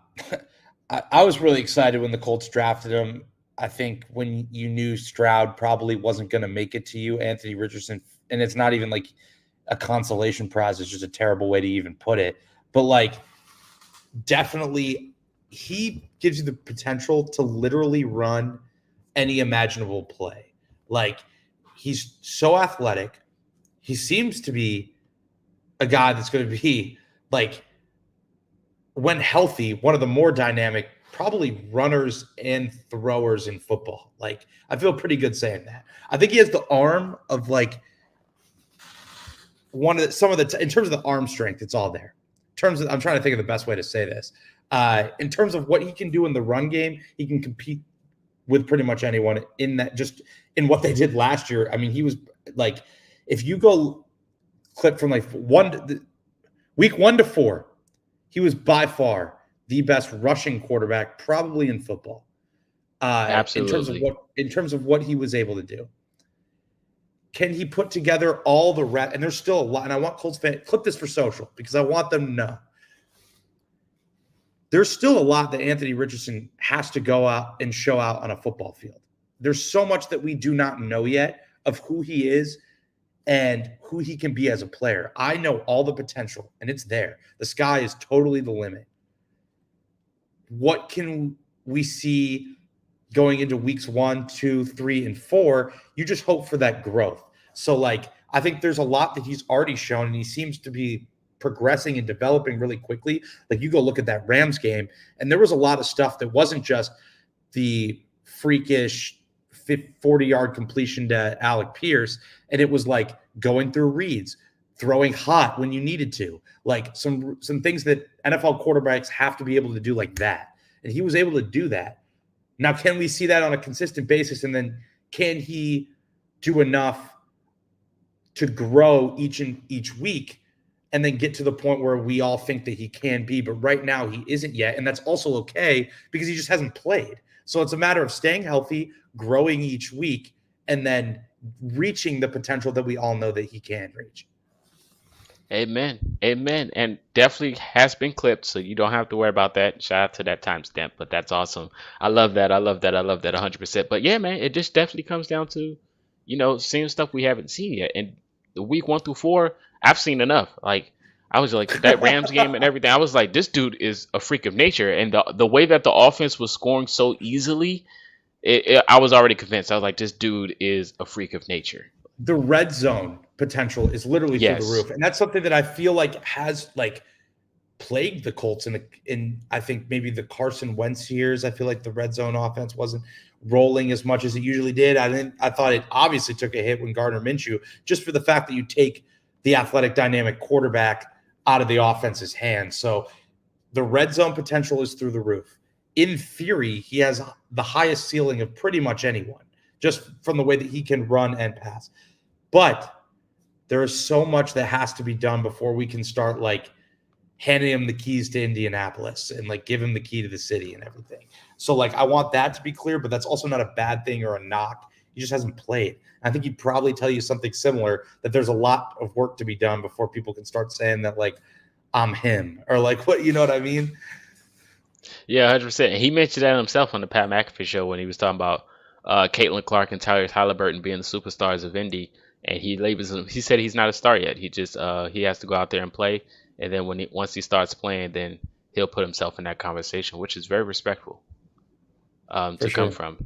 was really excited when the Colts drafted him. I think when you knew Stroud probably wasn't going to make it to you, Anthony Richardson, and it's not even like a consolation prize. It's just a terrible way to even put it. But like, definitely, he gives you the potential to literally run any imaginable play. Like, he's so athletic. He seems to be a guy that's going to be like, when healthy, one of the more dynamic, probably runners and throwers in football. Like, I feel pretty good saying that. I think he has the arm of like in terms of the arm strength, it's all there. In terms of, I'm trying to think of the best way to say this. In terms of what he can do in the run game, he can compete with pretty much anyone in that, just in what they did last year. I mean, he was like, if you go clip from like week 1 to 4, he was by far the best rushing quarterback probably in football. Absolutely. In terms of what he was able to do. Can he put together all the rest? And there's still a lot. And I want Colts fans clip this for social because I want them to know there's still a lot that Anthony Richardson has to go out and show out on a football field. There's so much that we do not know yet of who he is and who he can be as a player. I know all the potential, and it's there. The sky is totally the limit. What can we see going into weeks 1, 2, 3, and 4? You just hope for that growth. So, like, I think there's a lot that he's already shown, and he seems to be progressing and developing really quickly. Like, you go look at that Rams game, and there was a lot of stuff that wasn't just the freakish 40-yard completion to Alec Pierce, and it was like going through reads, throwing hot when you needed to, like some things that NFL quarterbacks have to be able to do like that. And he was able to do that. Now, can we see that on a consistent basis? And then can he do enough to grow each week and then get to the point where we all think that he can be? But right now he isn't yet. And that's also okay because he just hasn't played. So it's a matter of staying healthy, growing each week, and then reaching the potential that we all know that he can reach. Amen. Amen. And definitely has been clipped, so you don't have to worry about that. Shout out to that timestamp, but that's awesome. I love that. I love that. I love that 100%. But yeah, man, it just definitely comes down to, seeing stuff we haven't seen yet. And the week 1 through 4, I've seen enough. Like, I was like, that Rams game and everything, I was like, this dude is a freak of nature. And the way that the offense was scoring so easily, I was already convinced. I was like, this dude is a freak of nature. The red zone potential is literally through the Yes. roof. And that's something that I feel like has like plagued the Colts in I think maybe the Carson Wentz years. I feel like the red zone offense wasn't rolling as much as it usually did. I thought it obviously took a hit when Gardner Minshew, just for the fact that you take the athletic dynamic quarterback out of the offense's hands. So the red zone potential is through the roof. In theory, he has the highest ceiling of pretty much anyone, just from the way that he can run and pass. But there is so much that has to be done before we can start like handing him the keys to Indianapolis and like give him the key to the city and everything. So like I want that to be clear, but that's also not a bad thing or a knock. He just hasn't played. I think he'd probably tell you something similar, that there's a lot of work to be done before people can start saying that like I'm him, or like what, you know what I mean? Yeah, 100%. He mentioned that himself on the Pat McAfee show when he was talking about Caitlin Clark and Tyler Halliburton being the superstars of Indy, and he labels him. He said he's not a star yet. He just he has to go out there and play, and then once he starts playing, then he'll put himself in that conversation, which is very respectful For to come sure.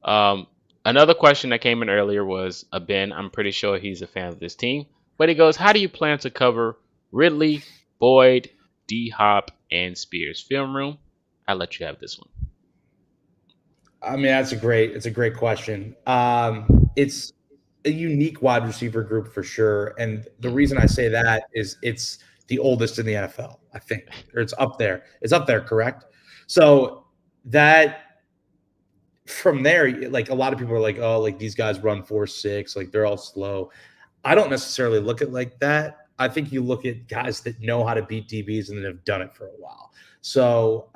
from. Another question that came in earlier was Ben. I'm pretty sure he's a fan of this team, but he goes, "How do you plan to cover Ridley, Boyd, D Hop, and Spears? Film room." I'll let you have this one. I mean, it's a great question. It's a unique wide receiver group for sure. And the reason I say that is it's the oldest in the NFL, I think, or it's up there. It's up there, correct? So that from there, like a lot of people are like, oh, like these guys run 4.6, like they're all slow. I don't necessarily look at it like that. I think you look at guys that know how to beat DBs and that have done it for a while. So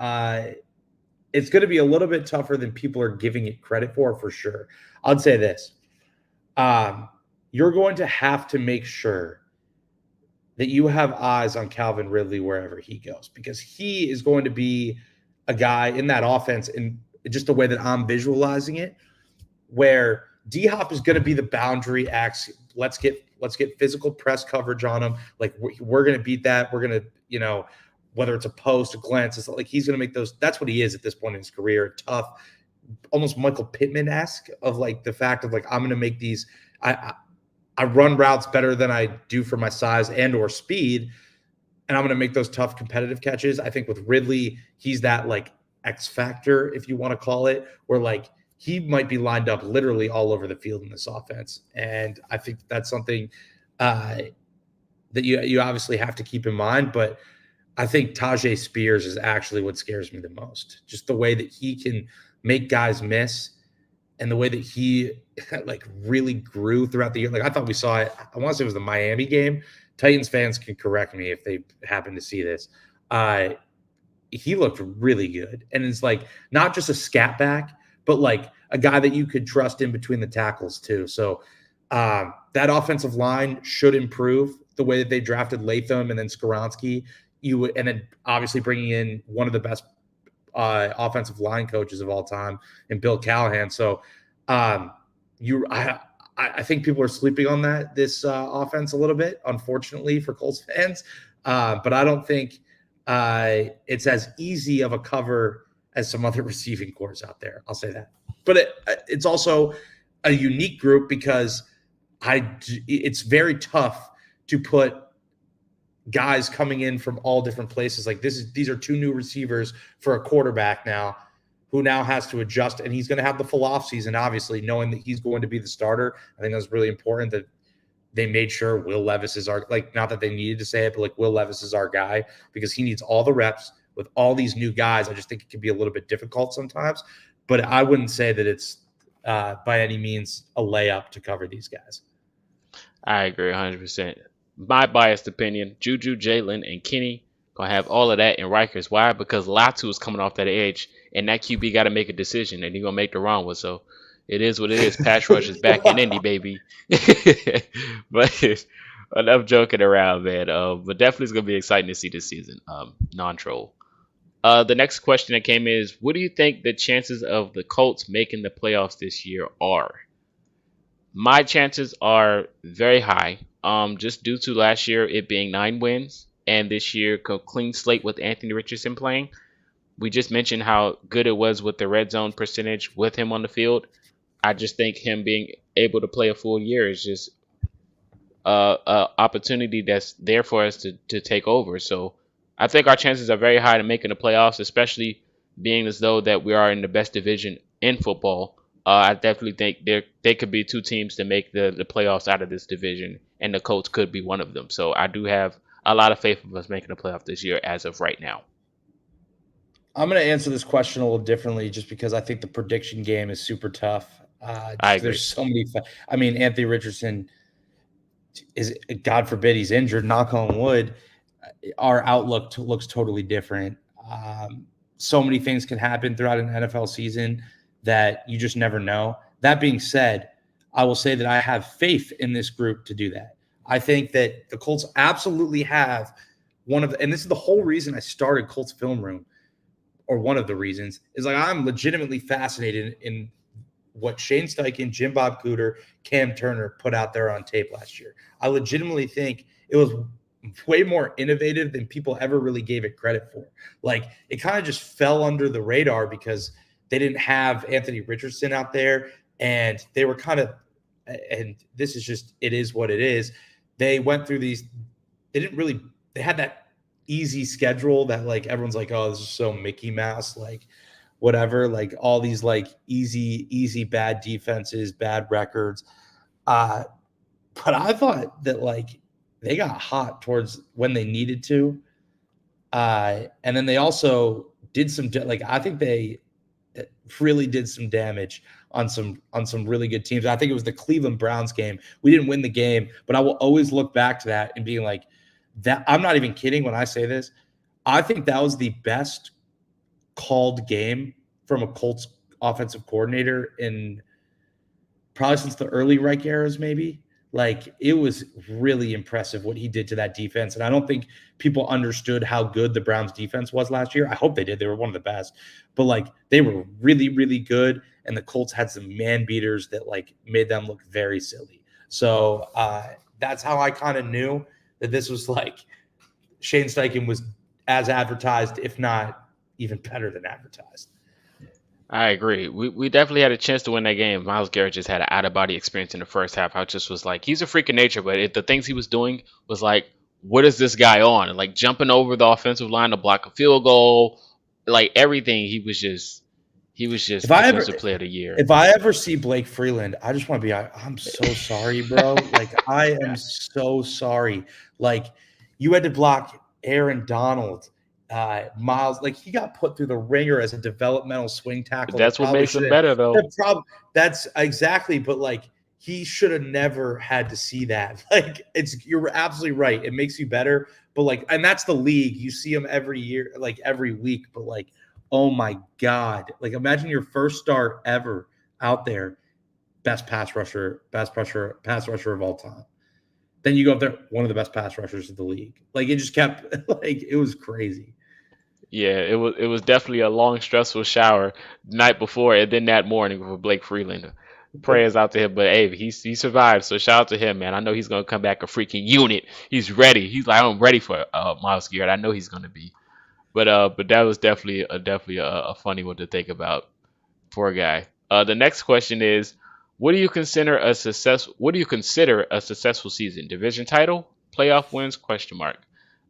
it's going to be a little bit tougher than people are giving it credit for sure. I'd say this. You're going to have to make sure that you have eyes on Calvin Ridley wherever he goes, because he is going to be a guy in that offense, in just the way that I'm visualizing it, where D Hop is going to be the boundary axe. Let's get physical press coverage on him. Like we're going to beat that. We're going to, whether it's a post, a glance, it's like he's going to make those. That's what he is at this point in his career. Tough, almost Michael Pittman-esque, of like the fact of like, I'm going to make these. I run routes better than I do for my size and or speed, and I'm going to make those tough competitive catches. I think with Ridley, he's that like X factor, if you want to call it, where like he might be lined up literally all over the field in this offense. And I think that's something that you obviously have to keep in mind. But I think Tajay Spears is actually what scares me the most. Just the way that he can make guys miss. and the way that he like really grew throughout the year. Like I thought we saw it. I want to say it was the Miami game. Titans fans can correct me if they happen to see this. He looked really good, and it's like not just a scat back, but like a guy that you could trust in between the tackles too. So that offensive line should improve the way that they drafted Latham and then Skoronski. And then obviously bringing in one of the best offensive line coaches of all time and Bill Callahan. So I think people are sleeping on this offense a little bit, unfortunately for Colts fans. But I don't think it's as easy of a cover as some other receiving cores out there. I'll say that. But it's also a unique group because it's very tough to put guys coming in from all different places. Like these are two new receivers for a quarterback now who now has to adjust, and he's going to have the full offseason, obviously, knowing that he's going to be the starter. I think that's really important that they made sure Will Levis is our, like, not that they needed to say it, but like Will Levis is our guy because he needs all the reps with all these new guys. I just think it can be a little bit difficult sometimes, but I wouldn't say that it's by any means a layup to cover these guys. I agree 100%. My biased opinion, Juju, Jalen, and Kenny gonna have all of that in Rikers. Why? Because Latu is coming off that edge, and that QB got to make a decision, and he's gonna make the wrong one. So it is what it is. Pass rush is back in Indy, baby. But enough joking around, man. But definitely it's gonna be exciting to see this season. Non-troll. The next question that came is, what do you think the chances of the Colts making the playoffs this year are? My chances are very high. Just due to last year it being 9 wins, and this year a clean slate with Anthony Richardson playing. We just mentioned how good it was with the red zone percentage with him on the field. I just think him being able to play a full year is just a opportunity that's there for us to take over. So I think our chances are very high to making the playoffs, especially being as though that we are in the best division in football. I definitely think there could be 2 teams to make the playoffs out of this division, and the Colts could be one of them. So I do have a lot of faith of us making the playoff this year as of right now. I'm going to answer this question a little differently just because I think the prediction game is super tough. I agree. There's so many. I mean, Anthony Richardson is, God forbid he's injured, knock on wood, our outlook looks totally different. So many things can happen throughout an NFL season that you just never know. That being said, I will say that I have faith in this group to do that. I think that the Colts absolutely have and this is the whole reason I started Colts Film Room, or one of the reasons, is like I'm legitimately fascinated in what Shane Steichen, Jim Bob Cooter, Cam Turner put out there on tape last year. I legitimately think it was way more innovative than people ever really gave it credit for. Like it kind of just fell under the radar because they didn't have Anthony Richardson out there, and they were kind of, and this is just, it is what it is. They went through these, they had that easy schedule that like everyone's like, oh, this is so Mickey Mouse, like whatever, like all these like easy bad defenses, bad records. But I thought that like they got hot towards when they needed to. And then they also did some, like, I think they really did some damage on some really good teams. I think it was the Cleveland Browns game. We didn't win the game, but I will always look back to that and being like, that. I'm not even kidding when I say this. I think that was the best called game from a Colts offensive coordinator in probably since the early Reich eras, maybe. Like, it was really impressive what he did to that defense. And I don't think people understood how good the Browns defense was last year. I hope they did. They were one of the best. But, like, they were really, really good. And the Colts had some man beaters that, like, made them look very silly. So that's how I kind of knew that this was, like, Shane Steichen was as advertised, if not even better than advertised. I agree. We definitely had a chance to win that game. Myles Garrett just had an out-of-body experience in the first half. I just was like, he's a freak of nature, but the things he was doing was like, what is this guy on? Like jumping over the offensive line to block a field goal, like everything. He was just defensive player of the year. If I ever see Blake Freeland, I just want to be, I'm so sorry, bro. Like, I am so sorry. Like, you had to block Aaron Donald Miles, like he got put through the ringer as a developmental swing tackle that That's what probably makes should him have. better, though. That's exactly, but like he should have never had to see that. Like you're absolutely right. It makes you better, but like, and that's the league. You see him every year, like every week, but like, oh my god, like imagine your first start ever out there, pass rusher of all time. Then you go up there, one of the best pass rushers of the league. Like it just kept like it was crazy. Yeah, it was definitely a long, stressful shower the night before, and then that morning for Blake Freeland. Prayers out to him, but hey, he survived. So shout out to him, man. I know he's gonna come back a freaking unit. He's ready. He's like, I'm ready for Miles Garrett. I know he's gonna be. But that was definitely a funny one to think about. Poor guy. The next question is, what do you consider a successful season? Division title, playoff wins? Question mark.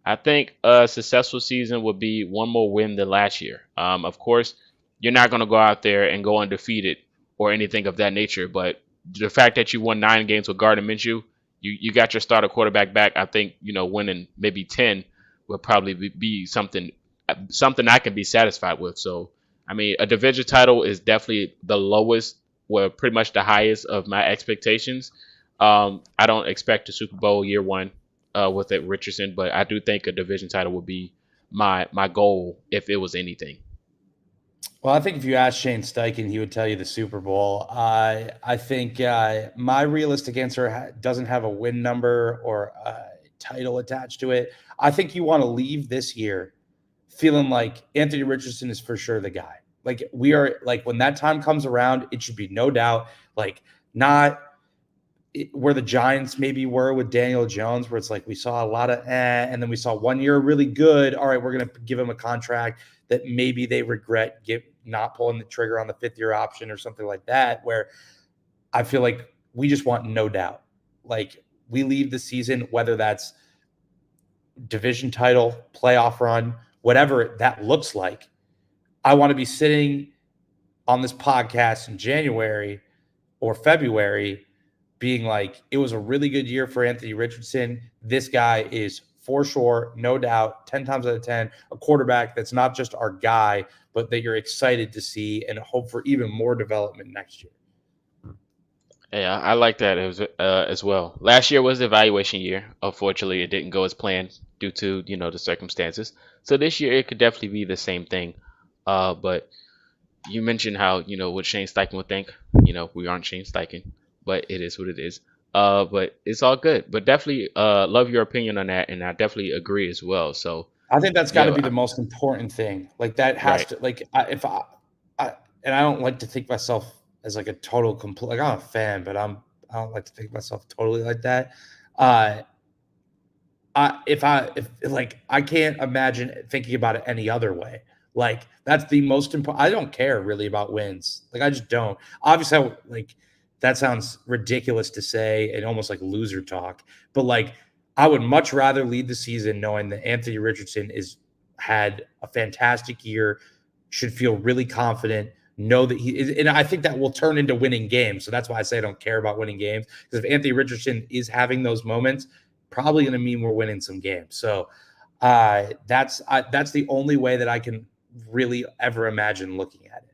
I think a successful season would be one more win than last year. Of course, you're not going to go out there and go undefeated or anything of that nature, but the fact that you won 9 games with Gardner Minshew, you got your starter quarterback back. I think winning maybe 10 would probably be something I can be satisfied with. So, I mean, a division title is definitely the lowest, well, pretty much the highest of my expectations. I don't expect a Super Bowl year one with it Richardson, but I do think a division title would be my goal if it was anything. Well, I think if you ask Shane Steichen, he would tell you the Super Bowl. I think my realistic answer doesn't have a win number or a title attached to it. I think you want to leave this year feeling like Anthony Richardson is for sure the guy. Like we are, like when that time comes around, it should be no doubt. Like not where the Giants maybe were with Daniel Jones, where it's like we saw a lot of and then we saw 1 year really good. All right, we're gonna give him a contract that maybe they regret not pulling the trigger on the 5th-year option or something like that. Where I feel like we just want no doubt. Like we leave the season, whether that's division title, playoff run, whatever that looks like. I want to be sitting on this podcast in January or February being like, it was a really good year for Anthony Richardson. This guy is for sure, no doubt, 10 times out of 10, a quarterback that's not just our guy, but that you're excited to see and hope for even more development next year. Yeah, I like that as well. Last year was the evaluation year. Unfortunately, it didn't go as planned due to the circumstances. So this year it could definitely be the same thing. But you mentioned how what Shane Steichen would think. We aren't Shane Steichen, but it is what it is. But it's all good. But definitely love your opinion on that, and I definitely agree as well. So I think that's got to yeah, be the most important thing. Like that has right. to like if and I don't like to think myself as like a total complete. Like I'm a fan, but I don't like to think myself totally like that. Uh, if like I can't imagine thinking about it any other way. Like that's the most important. I don't care really about wins. Like I just don't. Obviously, like that sounds ridiculous to say and almost like loser talk. But like I would much rather lead the season knowing that Anthony Richardson is had a fantastic year, should feel really confident, know that he is, and I think that will turn into winning games. So that's why I say I don't care about winning games, because if Anthony Richardson is having those moments, probably going to mean we're winning some games. So that's the only way that I can really ever imagine looking at it.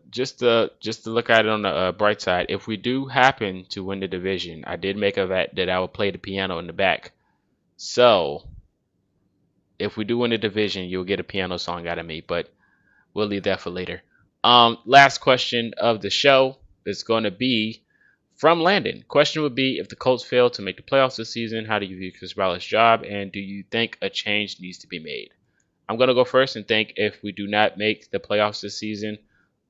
Just to look at it on the bright side, if we do happen to win the division, I did make a bet that I would play the piano in the back. So if we do win the division, you'll get a piano song out of me, but we'll leave that for later. Last question of the show is going to be from Landon. Question would be, if the Colts fail to make the playoffs this season, how do you view Chris Ballard's job, and do you think a change needs to be made? I'm going to go first and think if we do not make the playoffs this season,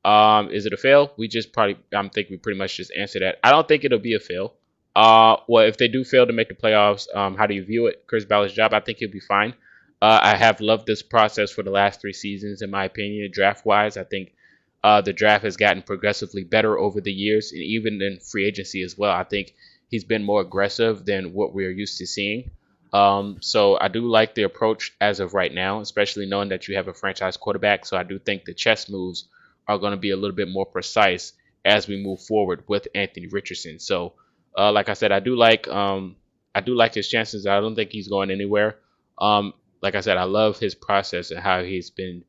is it a fail? I think we pretty much just answered that. I don't think it'll be a fail. Well, if they do fail to make the playoffs, how do you view it? Chris Ballard's job, I think he'll be fine. I have loved this process for the last 3 seasons, in my opinion, draft wise. I think the draft has gotten progressively better over the years, and even in free agency as well. I think he's been more aggressive than what we're used to seeing. So I do like the approach as of right now, especially knowing that you have a franchise quarterback. So I do think the chess moves are going to be a little bit more precise as we move forward with Anthony Richardson. So, like I said, I do like his chances. I don't think he's going anywhere. like I said, I love his process and how he's been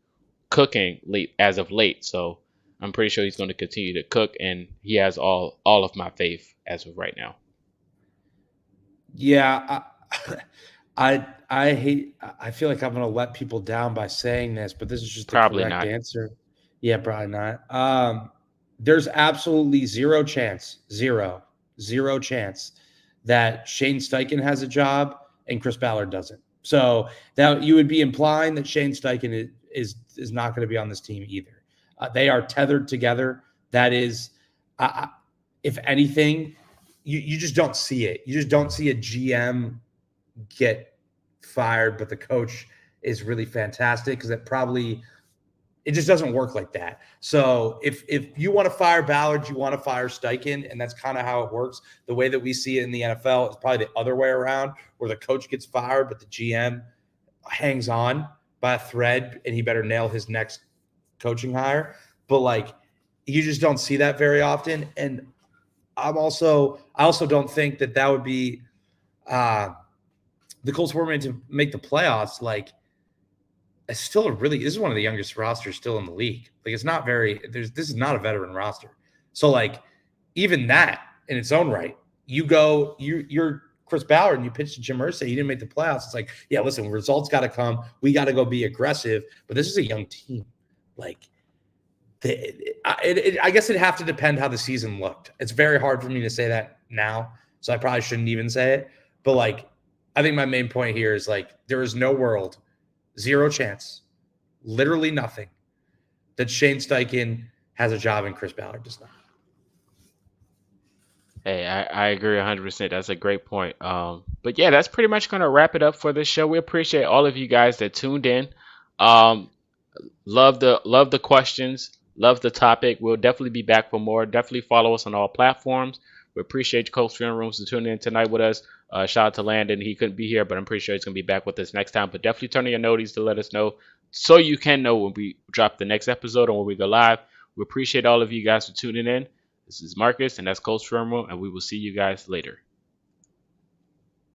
cooking late as of late. So I'm pretty sure he's going to continue to cook, and he has all of my faith as of right now. Yeah, I hate. I feel like I'm going to let people down by saying this, but this is just the Probably correct not. answer. Yeah, probably not. There's absolutely zero chance that Shane Steichen has a job and Chris Ballard doesn't. So that you would be implying that Shane Steichen is not going to be on this team either. They are tethered together. That is, if anything, you just don't see it. You just don't see a GM get fired, but the coach is really fantastic because it just doesn't work like that. So if you want to fire Ballard, you want to fire Steichen, and that's kind of how it works. The way that we see it in the NFL is probably the other way around, where the coach gets fired, but the GM hangs on by a thread, and he better nail his next coaching hire. But like, you just don't see that very often. And I also don't think that would be the Colts were made to make the playoffs. Like, it's still this is one of the youngest rosters still in the league. Like, it's not this is not a veteran roster. So like, even that in its own right, you're Chris Ballard and you pitch to Jim Irsay, you didn't make the playoffs. It's like, yeah, listen, results got to come. We got to go be aggressive, but this is a young team. Like, I guess it'd have to depend how the season looked. It's very hard for me to say that now, so I probably shouldn't even say it. But like, I think my main point here is like, there is no world, zero chance, literally nothing, that Shane Steichen has a job and Chris Ballard does not. Hey, I agree 100%. That's a great point. But yeah, that's pretty much going to wrap it up for this show. We appreciate all of you guys that tuned in. Um, love the questions. Love the topic. We'll definitely be back for more. Definitely follow us on all platforms. We appreciate you, Coach Film Rooms, for tuning in tonight with us. Shout out to Landon. He couldn't be here, but I'm pretty sure he's going to be back with us next time. But definitely turn on your noties to let us know so you can know when we drop the next episode or when we go live. We appreciate all of you guys for tuning in. This is Marcus, and that's Coach Film Room, and we will see you guys later.